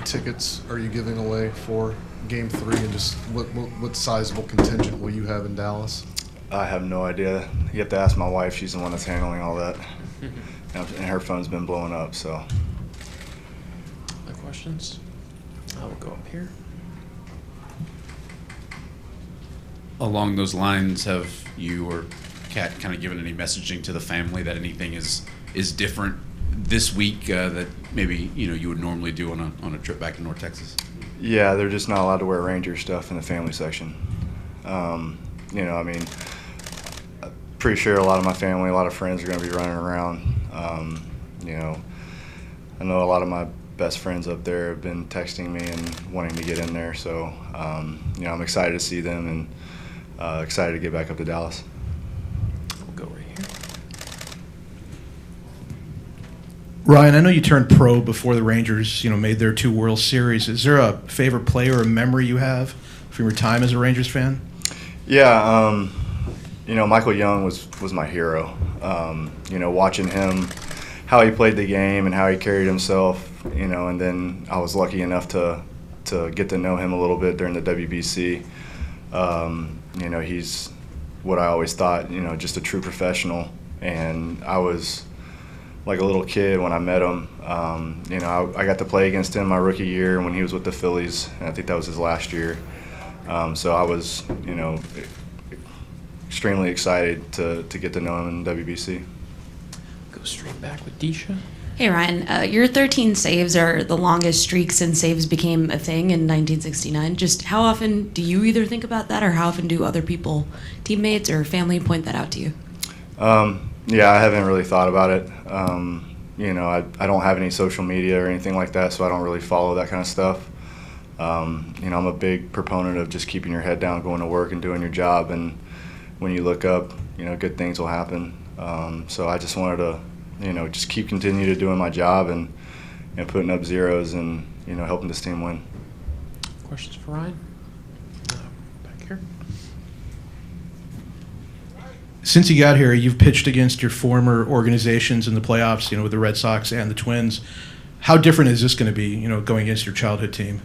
tickets are you giving away for Game 3, and just what sizable contingent will you have in Dallas? I have no idea. You have to ask my wife. She's the one that's handling all that. And her phone's been blowing up, so. Other questions? I will go up here. Along those lines, have you or Kat kind of given any messaging to the family that anything is different this week that maybe you would normally do on a trip back to North Texas? Yeah, they're just not allowed to wear Ranger stuff in the family section. Pretty sure a lot of my family, a lot of friends are going to be running around. I know a lot of my best friends up there have been texting me and wanting to get in there, so I'm excited to see them and excited to get back up to Dallas. We'll go right here. Ryan, I know you turned pro before the Rangers, made their 2 World Series. Is there a favorite player or memory you have from your time as a Rangers fan? Yeah, Michael Young was my hero. Watching him, how he played the game and how he carried himself, and then I was lucky enough to get to know him a little bit during the WBC. He's what I always thought, just a true professional. And I was like a little kid when I met him. I got to play against him my rookie year when he was with the Phillies, and I think that was his last year. So I was, extremely excited to get to know him in WBC. Go straight back with Disha. Hey Ryan, your 13 saves are the longest streak since saves became a thing in 1969. Just how often do you either think about that, or how often do other people, teammates or family, point that out to you? Yeah, I haven't really thought about it. I don't have any social media or anything like that, so I don't really follow that kind of stuff. I'm a big proponent of just keeping your head down, going to work and doing your job, and when you look up, good things will happen. So I just wanted to, just continue to doing my job and putting up zeros and, helping this team win. Questions for Ryan? Back here. Since you got here, you've pitched against your former organizations in the playoffs, with the Red Sox and the Twins. How different is this going to be, going against your childhood team?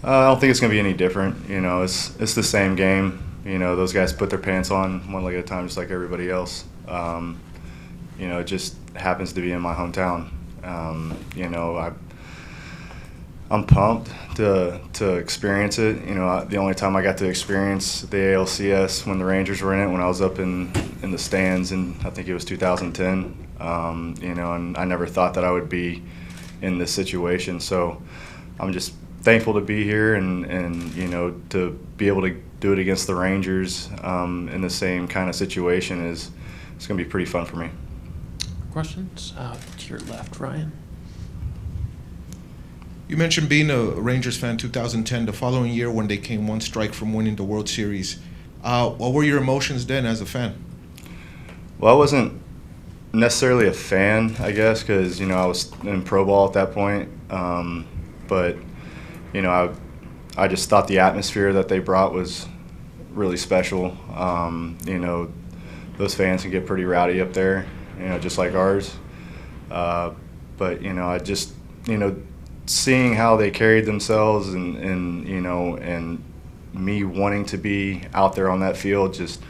I don't think it's going to be any different. It's the same game. Those guys put their pants on one leg at a time, just like everybody else. It just happens to be in my hometown. I'm pumped to experience it. The only time I got to experience the ALCS when the Rangers were in it, when I was up in the stands, and I think it was 2010. And I never thought that I would be in this situation. So I'm just thankful to be here and to be able to do it against the Rangers in the same kind of situation it's going to be pretty fun for me. Questions? To your left, Ryan. You mentioned being a Rangers fan 2010, the following year when they came one strike from winning the World Series. What were your emotions then as a fan? Well, I wasn't necessarily a fan, I guess, because, I was in pro ball at that point. But, I just thought the atmosphere that they brought was really special. Those fans can get pretty rowdy up there, just like ours. But, I just, seeing how they carried themselves and me wanting to be out there on that field just,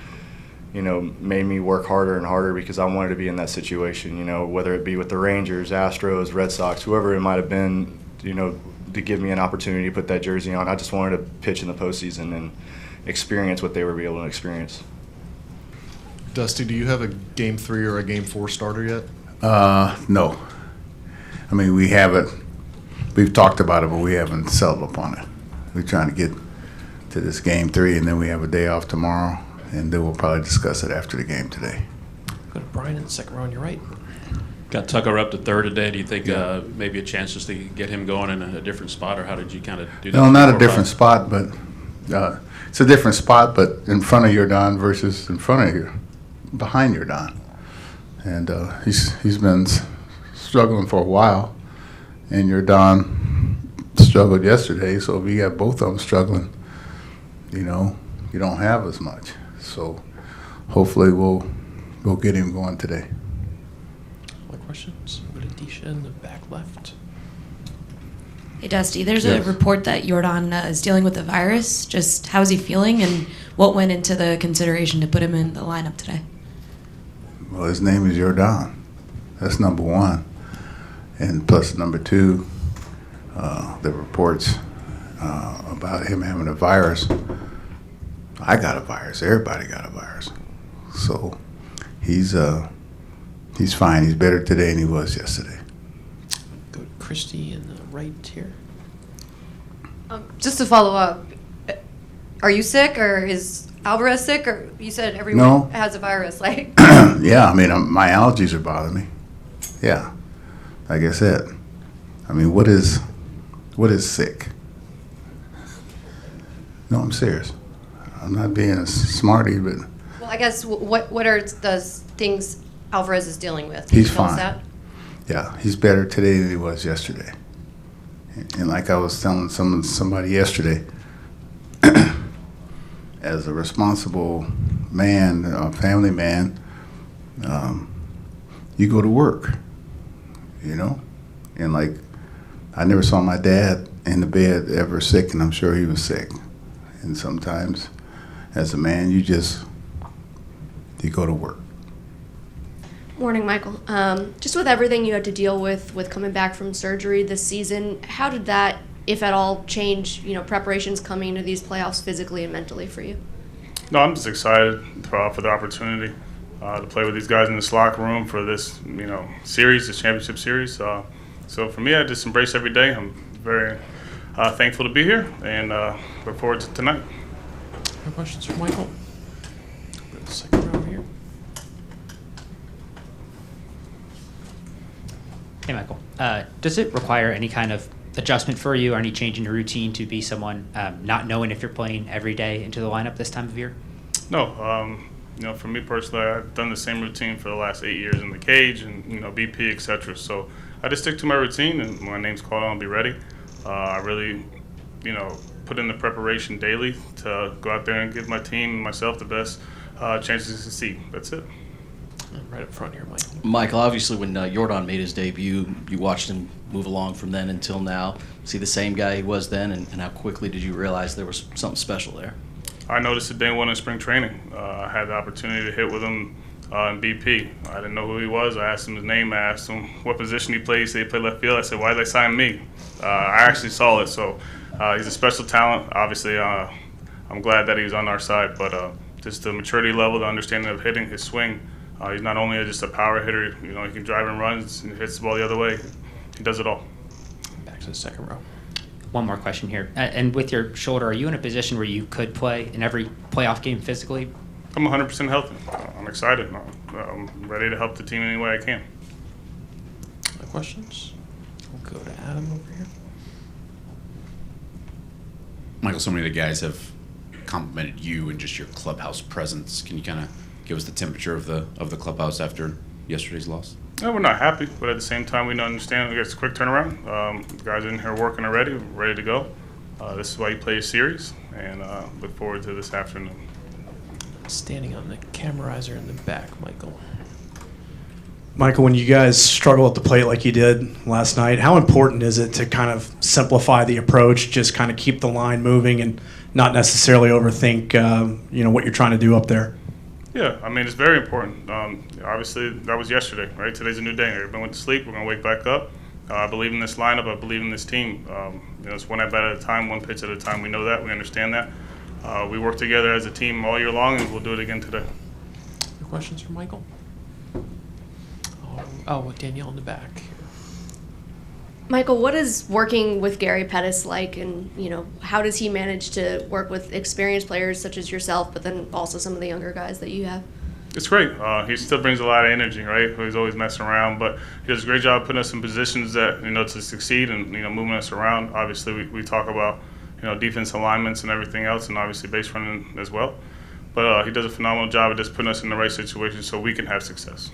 made me work harder and harder because I wanted to be in that situation, whether it be with the Rangers, Astros, Red Sox, whoever it might have been, to give me an opportunity to put that jersey on. I just wanted to pitch in the postseason and experience what they were able to experience. Dusty, do you have a Game 3 or a Game 4 starter yet? No. I mean, we haven't. We've talked about it, but we haven't settled upon it. We're trying to get to this Game 3, and then we have a day off tomorrow, and then we'll probably discuss it after the game today. Go to Brian in the second row on your right. Got Tucker up to third today. Do you think maybe a chance just to get him going in a different spot, or how did you kind of do that? No, not a different spot, but it's a different spot, but in front of your Don versus in front of your, behind your Don. And he's been struggling for a while, and your Don struggled yesterday. So if you got both of them struggling, you don't have as much. So hopefully we'll get him going today. More questions? Go to Disha in the back left. Hey, Dusty, there's Yes. a report that Jordan is dealing with a virus. Just how's he feeling, and what went into the consideration to put him in the lineup today? Well, his name is Jordan. That's number one. And plus number two, the reports about him having a virus. I got a virus. Everybody got a virus. So he's fine. He's better today than he was yesterday. Go to Christy in the right here. Just to follow up, are you sick or is Alvarez sick? Or you said everyone No. has a virus, like. Yeah, I mean, my allergies are bothering me. Yeah, like I said. I mean, what is sick? No, I'm serious. I'm not being a smarty, but Well, I guess what are the things Alvarez is dealing with? Can he's you tell us fine. that? Yeah, he's better today than he was yesterday. And like I was telling somebody yesterday, as a responsible man, a family man, you go to work, you know? And like, I never saw my dad in the bed ever sick, and I'm sure he was sick. And sometimes, as a man, you go to work. Morning, Michael. Just with everything you had to deal with coming back from surgery this season, how did that, if at all, change, preparations coming into these playoffs physically and mentally for you? No, I'm just excited for the opportunity to play with these guys in this locker room for this, series, this championship series. So for me, I just embrace every day. I'm very thankful to be here and look forward to tonight. No questions for Michael. Go to the second row here. Hey, Michael. Does it require any kind of adjustment for you or any change in your routine to be someone not knowing if you're playing every day into the lineup this time of year? No, for me personally, I've done the same routine for the last 8 years in the cage and, BP, et cetera. So I just stick to my routine, and when my name's called on, I'll be ready. I really, put in the preparation daily to go out there and give my team and myself the best chances to succeed. That's it. Right up front here, Michael. Michael, obviously when Jordan made his debut, you watched him move along from then until now. See the same guy he was then, and how quickly did you realize there was something special there? I noticed it day one in spring training. I had the opportunity to hit with him in BP. I didn't know who he was. I asked him his name. I asked him what position he played. He said he played left field. I said, why did they sign me? I actually saw it. So he's a special talent. Obviously, I'm glad that he was on our side, but just the maturity level, the understanding of hitting, his swing. He's not only just a power hitter, he can drive and runs and hits the ball the other way. He does it all. Back to the second row. One more question here. And with your shoulder, are you in a position where you could play in every playoff game physically? I'm 100% healthy. I'm excited. I'm ready to help the team any way I can. No questions? We'll go to Adam over here. Michael, so many of the guys have complimented you and just your clubhouse presence. Can you kind of give us the temperature of the clubhouse after yesterday's loss? No, we're not happy, but at the same time, we understand it's a quick turnaround. The guys are in here working already, ready to go. This is why you play a series, and look forward to this afternoon. Standing on the camerizer in the back, Michael. Michael, when you guys struggle at the plate like you did last night, how important is it to kind of simplify the approach, just kind of keep the line moving and not necessarily overthink, what you're trying to do up there? Yeah, I mean, it's very important. Obviously, that was yesterday, right? Today's a new day. Everybody went to sleep. We're going to wake back up. I believe in this lineup. I believe in this team. It's one at-bat at a time, one pitch at a time. We know that. We understand that. We work together as a team all year long, and we'll do it again today. No questions for Michael? Oh, Danielle in the back. Michael, what is working with Gary Pettis like, and how does he manage to work with experienced players such as yourself, but then also some of the younger guys that you have? It's great. He still brings a lot of energy, right? He's always messing around, but he does a great job putting us in positions that to succeed and moving us around. Obviously, we talk about defense alignments and everything else, and obviously base running as well. But he does a phenomenal job of just putting us in the right situation so we can have success.